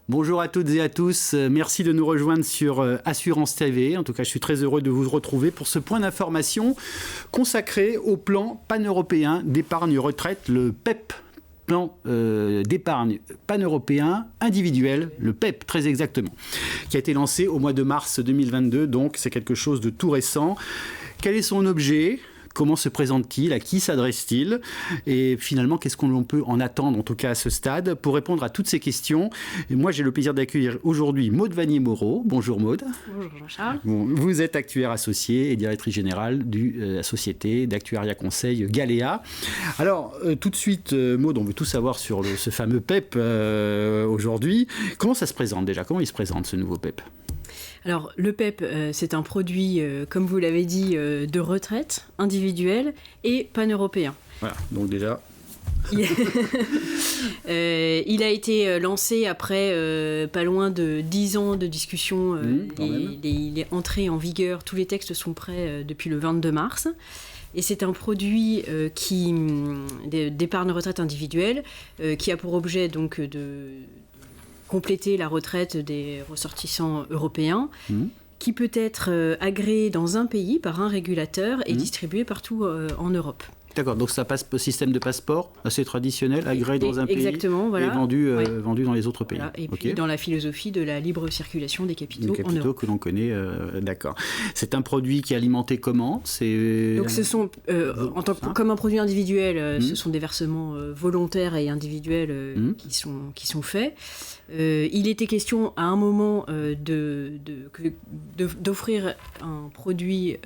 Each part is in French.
Bonjour à toutes et à tous, merci de nous rejoindre sur Assurance TV. En tout cas, je suis très heureux de vous retrouver pour ce point d'information consacré au plan pan-européen d'épargne retraite, le PEP, plan d'épargne pan-européen individuel, le PEP très exactement, qui a été lancé au mois de mars 2022, donc c'est quelque chose de tout récent. Quel est son objet ? Comment se présente-t-il? À qui s'adresse-t-il? Et finalement, qu'est-ce qu'on peut en attendre, en tout cas à ce stade? Pour répondre à toutes ces questions, et moi j'ai le plaisir d'accueillir aujourd'hui Maude Vanier-Moreau. Bonjour Maude. Bonjour Jean-Charles. Bon, vous êtes actuaire associée et directrice générale de la société d'actuariat conseil Galéa. Alors, tout de suite, Maude, on veut tout savoir sur ce fameux PEP aujourd'hui. Comment ça se présente déjà? Comment il se présente ce nouveau PEP? Alors, le PEP, c'est un produit, comme vous l'avez dit, de retraite individuelle et pan-européen. Voilà, donc déjà... Il a été lancé après pas loin de 10 ans de discussion. Il est entré en vigueur, tous les textes sont prêts depuis le 22 mars. Et c'est un produit d'épargne retraite individuelle qui a pour objet donc de compléter la retraite des ressortissants européens, qui peut être agréé dans un pays par un régulateur et distribué partout en Europe. D'accord, donc ça passe au système de passeport assez traditionnel, agréé dans un pays voilà. Et vendu dans les autres pays. Voilà. Et puis dans la philosophie de la libre circulation des capitaux en Europe. Que l'on connaît, d'accord. C'est un produit qui est alimenté comment? Donc ce sont, comme un produit individuel, ce sont des versements volontaires et individuels qui sont faits. Il était question à un moment d'offrir un produit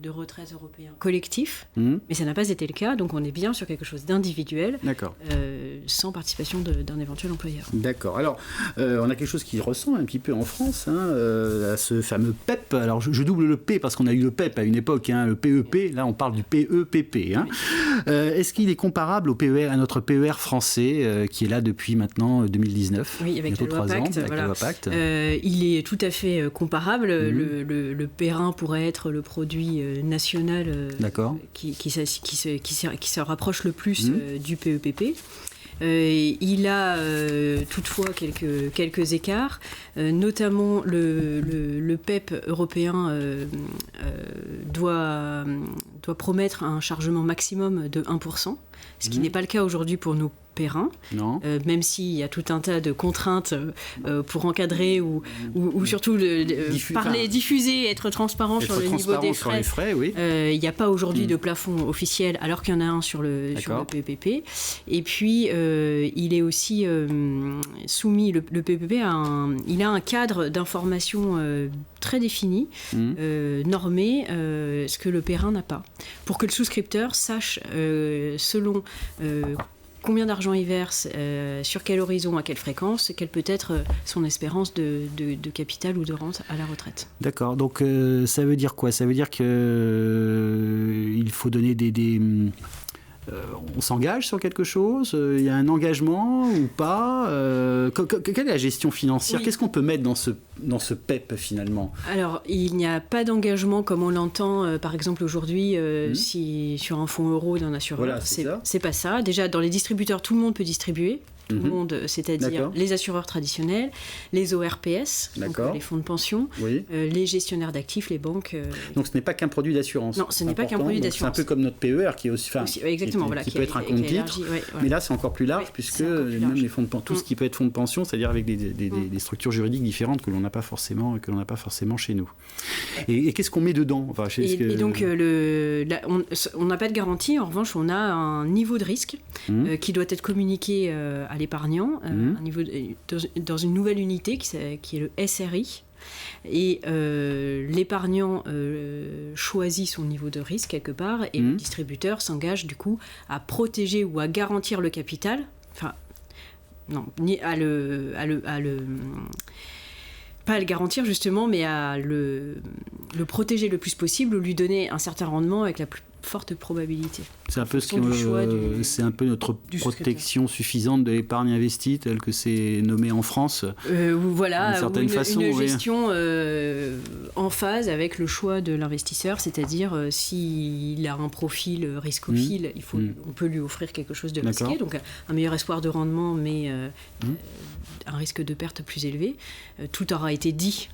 de retraite européen collectif, mais ça n'a pas été le cas, donc on est bien sur quelque chose d'individuel, sans participation d'un éventuel employeur. D'accord. Alors, on a quelque chose qui ressemble un petit peu en France à ce fameux PEP. Alors, je double le P parce qu'on a eu le PEP à une époque, le PEP. Là, on parle du PEPP. Est-ce qu'il est comparable au PER, à notre PER français qui est là depuis maintenant 2019? Oui, avec la loi Pacte. Voilà. Il est tout à fait comparable. Le PERIN pourrait être le produit national qui se rapproche le plus du PEPP. Il a toutefois quelques écarts, notamment le PEP européen doit promettre un chargement maximum de 1%, ce qui n'est pas le cas aujourd'hui pour nos PERIN, même s'il y a tout un tas de contraintes pour encadrer ou surtout diffuser, être transparent sur le niveau des frais. Il n'y a pas aujourd'hui de plafond officiel, alors qu'il y en a un sur le PEPP. Et puis, il est aussi soumis, le PEPP, il a un cadre d'information très défini, normé, ce que le PERIN n'a pas. Pour que le souscripteur sache, selon combien d'argent il verse, sur quel horizon, à quelle fréquence, quelle peut être son espérance de capital ou de rente à la retraite. D'accord, donc ça veut dire quoi? Ça veut dire qu'il faut donner on s'engage sur quelque chose? Il y a un engagement ou pas? Quelle est la gestion financière? Qu'est-ce qu'on peut mettre dans ce PEP finalement? Alors, il n'y a pas d'engagement comme on l'entend par exemple aujourd'hui si sur un fonds euro d'un assureur. Voilà, c'est pas ça. Déjà, dans les distributeurs, tout le monde peut distribuer. Tout le monde, c'est-à-dire les assureurs traditionnels, les ORPS, donc les fonds de pension, les gestionnaires d'actifs, les banques. Donc ce n'est pas qu'un produit d'assurance. Non, ce n'est pas qu'un produit d'assurance. C'est un peu comme notre PER qui est aussi, qui peut être un compte titre, mais là c'est encore plus large puisque même les fonds de pension, tout ce qui peut être fonds de pension, c'est-à-dire avec des structures juridiques différentes que l'on n'a pas forcément chez nous. Et qu'est-ce qu'on met dedans? Donc on n'a pas de garantie. En revanche, on a un niveau de risque qui doit être communiqué à l'épargnant dans une nouvelle unité qui est le SRI. Et l'épargnant choisit son niveau de risque quelque part et le distributeur s'engage du coup à protéger ou à garantir le capital, pas à le garantir justement, mais à le protéger le plus possible ou lui donner un certain rendement avec forte probabilité. C'est un peu c'est un peu notre protection suffisante de l'épargne investie, telle que c'est nommé en France. Voilà, d'une certaine façon, une gestion en phase avec le choix de l'investisseur, c'est-à-dire s'il a un profil riscophile, on peut lui offrir quelque chose de risqué, donc un meilleur espoir de rendement, mais un risque de perte plus élevé. Tout aura été dit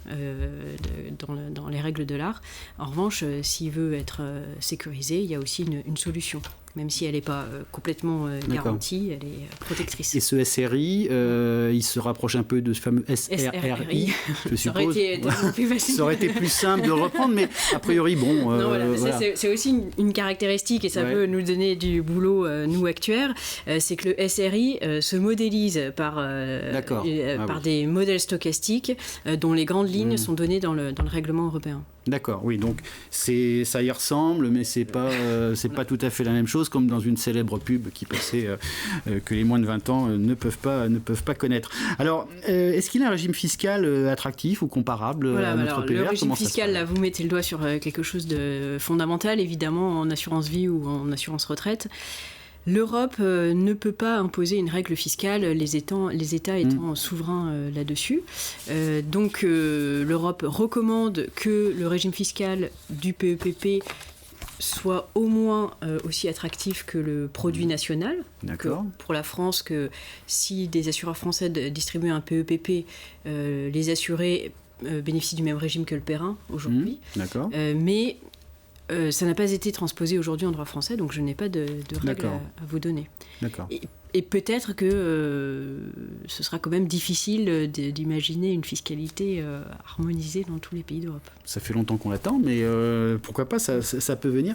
dans les règles de l'art. En revanche, s'il veut être sécurisé, il y a aussi une solution. Même si elle n'est pas complètement garantie, elle est protectrice. Et ce SRI, il se rapproche un peu de ce fameux SRRI, je suppose. Ça aurait été plus simple de reprendre, mais a priori, bon... voilà. C'est aussi une caractéristique, et ça peut nous donner du boulot, nous, actuaires, c'est que le SRI se modélise par des modèles stochastiques dont les grandes lignes sont données dans le règlement européen. D'accord, oui, donc ça y ressemble, mais c'est pas tout à fait la même chose, comme dans une célèbre pub qui passait que les moins de 20 ans ne peuvent pas connaître. Alors, est-ce qu'il y a un régime fiscal attractif ou comparable à notre PER ? Le régime fiscal, là, vous mettez le doigt sur quelque chose de fondamental, évidemment, en assurance vie ou en assurance retraite. L'Europe ne peut pas imposer une règle fiscale, les États étant souverains là-dessus. Donc l'Europe recommande que le régime fiscal du PEPP soit au moins aussi attractif que le produit national. D'accord. Pour la France, que si des assureurs français distribuent un PEPP, les assurés bénéficient du même régime que le PERIN aujourd'hui. D'accord. Mais ça n'a pas été transposé aujourd'hui en droit français, donc je n'ai pas de règles à vous donner. D'accord. Et peut-être que ce sera quand même difficile d'imaginer une fiscalité harmonisée dans tous les pays d'Europe. Ça fait longtemps qu'on l'attend, mais pourquoi pas, ça peut venir.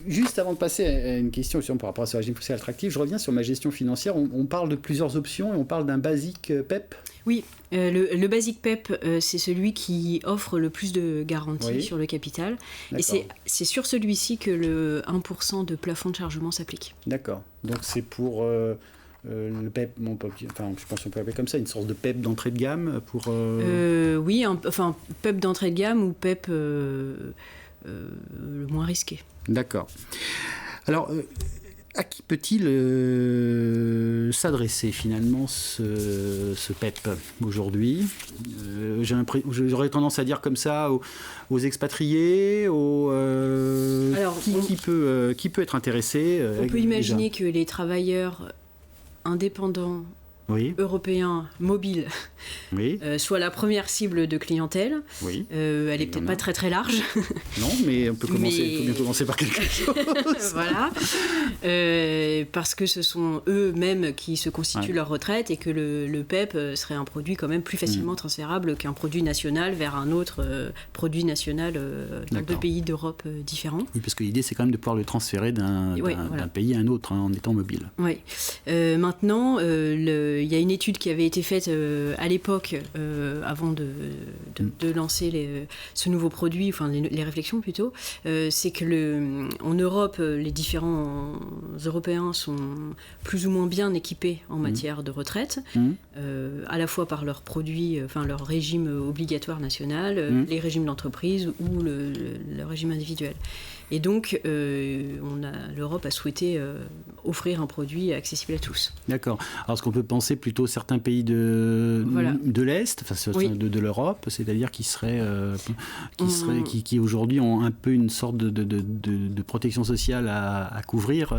Juste avant de passer à une question par rapport à ce régime fiscal attractif, je reviens sur ma gestion financière. On parle de plusieurs options et on parle d'un basique PEP. Oui, le basique PEP, c'est celui qui offre le plus de garanties sur le capital. D'accord. Et c'est sur celui-ci que le 1% de plafond de chargement s'applique. D'accord. Donc c'est pour le PEP, je pense qu'on peut l'appeler comme ça, une sorte de PEP d'entrée de gamme pour... Oui, PEP d'entrée de gamme ou PEP le moins risqué. D'accord. Alors... à qui peut-il s'adresser finalement ce PEP aujourd'hui ? J'aurais tendance à dire comme ça aux expatriés, qui peut être intéressé. On peut imaginer que les travailleurs indépendants européens mobiles soit la première cible de clientèle. Elle est peut-être pas très très large. Non, mais on peut commencer. Il faut bien commencer par quelque chose. Voilà, parce que ce sont eux-mêmes qui se constituent leur retraite et que le PEP serait un produit quand même plus facilement transférable qu'un produit national vers un autre produit national dans deux pays d'Europe différents. Oui, parce que l'idée c'est quand même de pouvoir le transférer d'un pays à un autre en étant mobile. Oui. Maintenant, il y a une étude qui avait été faite à l'époque, avant de lancer ce nouveau produit, enfin les réflexions plutôt, c'est que en Europe, les différents Européens sont plus ou moins bien équipés en matière de retraite, à la fois par leurs produits, leur régime obligatoire national, les régimes d'entreprise ou le régime individuel. Et donc, l'Europe a souhaité offrir un produit accessible à tous. D'accord. Alors, est-ce qu'on peut penser plutôt certains pays de l'Est, de l'Europe, c'est-à-dire qui aujourd'hui ont un peu une sorte de protection sociale à couvrir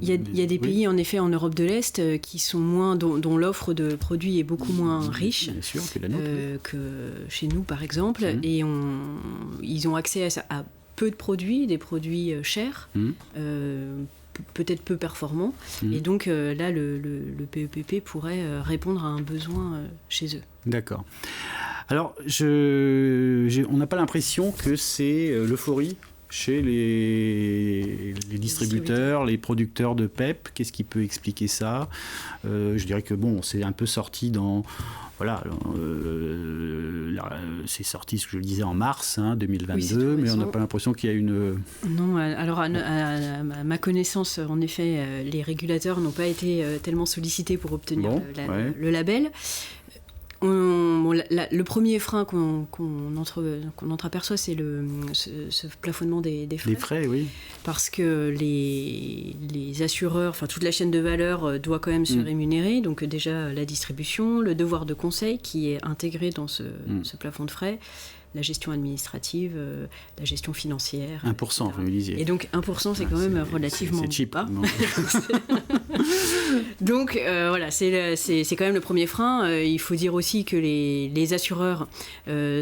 Il y a des pays, en effet, en Europe de l'Est qui sont dont l'offre de produits est beaucoup moins riche bien sûr, que la nôtre, que chez nous, par exemple. Et ils ont accès à peu de produits, des produits chers, peut-être peu performants. Et donc là, le PEPP pourrait répondre à un besoin chez eux. D'accord. Alors, on n'a pas l'impression que c'est l'euphorie chez les distributeurs, les producteurs de PEP. Qu'est-ce qui peut expliquer ça ? Je dirais que c'est un peu sorti dans... Voilà, c'est sorti, ce que je le disais, en mars 2022, mais on n'a pas l'impression qu'il y a une... Non, alors à ma connaissance, en effet, les régulateurs n'ont pas été tellement sollicités pour obtenir le label. le premier frein qu'on entreaperçoit, c'est ce plafonnement des frais. Des frais, oui. Parce que les assureurs, enfin toute la chaîne de valeur doit quand même se rémunérer. Donc déjà la distribution, le devoir de conseil qui est intégré dans ce plafond de frais, la gestion administrative, la gestion financière. 1%, vous me disiez. Et donc 1%, c'est quand même relativement c'est cheap, bas. Donc voilà, c'est quand même le premier frein. Il faut dire aussi que les assureurs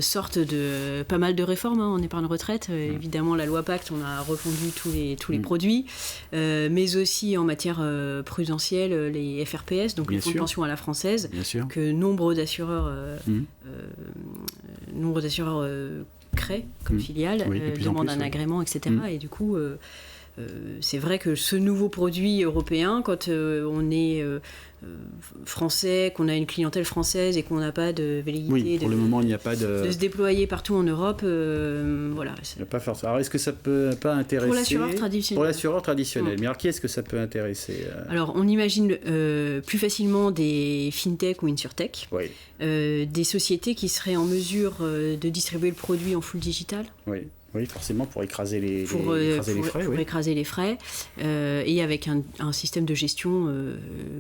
sortent de pas mal de réformes en épargne retraite. Évidemment, la loi Pacte, on a refondu tous les produits, mais aussi en matière prudentielle, les FRPS, donc les fonds de pension à la française, que nombre d'assureurs créent comme filiale, demandent un agrément, etc. Et du coup, c'est vrai que ce nouveau produit européen, quand on est français, qu'on a une clientèle française et qu'on n'a pas de velléité pour le moment, il n'y a pas de se déployer partout en Europe, voilà. Il n'y a pas forcément. Alors, est-ce que ça peut pas intéresser pour l'assureur traditionnel? Pour l'assureur traditionnel. Mais alors, qui est-ce que ça peut intéresser Alors, on imagine plus facilement des fintech ou insurtech, des sociétés qui seraient en mesure de distribuer le produit en full digital. Oui, forcément, pour écraser les frais. Pour écraser les frais, et avec un système de gestion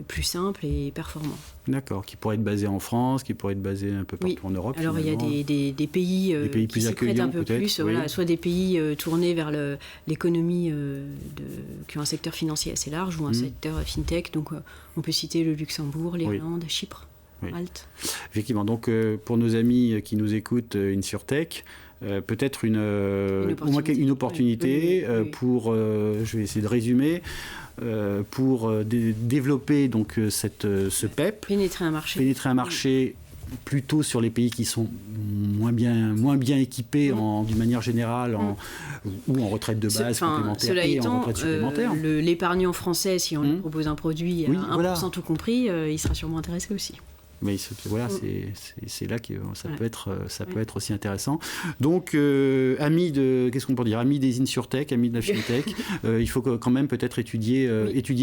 plus simple et performant. D'accord, qui pourrait être basé en France, qui pourrait être basé un peu partout en Europe. Alors il y a des pays plus qui se prêtent un peu plus, soit des pays tournés vers l'économie, qui ont un secteur financier assez large, ou un secteur fintech. Donc on peut citer le Luxembourg, l'Irlande, Chypre, Malte. Effectivement, donc pour nos amis qui nous écoutent, InsurTech, peut-être au moins une opportunité pour, je vais essayer de résumer, pour développer donc ce PEP, pénétrer un marché plutôt sur les pays qui sont moins bien équipés d'une manière générale, ou en retraite de base complémentaire en retraite supplémentaire. L'épargnant français, si on lui propose un produit à 1% tout compris, il sera sûrement intéressé aussi. Mais voilà, c'est là que ça peut être aussi intéressant. Donc, amis des InsurTech, amis de la FinTech, il faut quand même peut-être étudier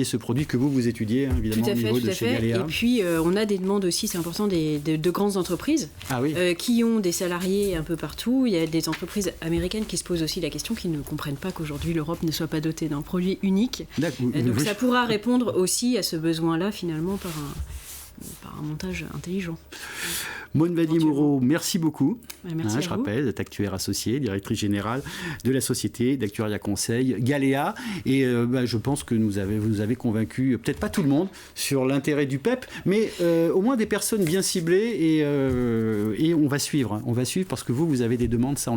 ce produit que vous étudiez, évidemment, au niveau de chez Galéa. Et puis, on a des demandes aussi, c'est important, de grandes entreprises qui ont des salariés un peu partout. Il y a des entreprises américaines qui se posent aussi la question, qui ne comprennent pas qu'aujourd'hui l'Europe ne soit pas dotée d'un produit unique. Donc, ça pourra répondre aussi à ce besoin-là, finalement, par un montage intelligent. Maud Vadili-Moreau, merci beaucoup. Merci à je rappelle, vous êtes actuaire associée, directrice générale de la société d'actuariat conseil Galéa. Et je pense que vous avez convaincu, peut-être pas tout le monde, sur l'intérêt du PEP, mais au moins des personnes bien ciblées. Et on va suivre parce que vous avez des demandes, ça on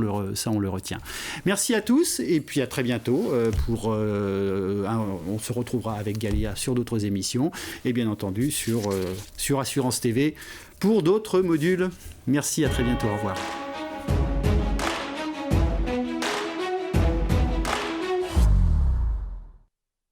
le retient. Merci à tous et puis à très bientôt. On se retrouvera avec Galéa sur d'autres émissions et bien entendu sur Assurance TV pour d'autres modules. Merci, à très bientôt, au revoir.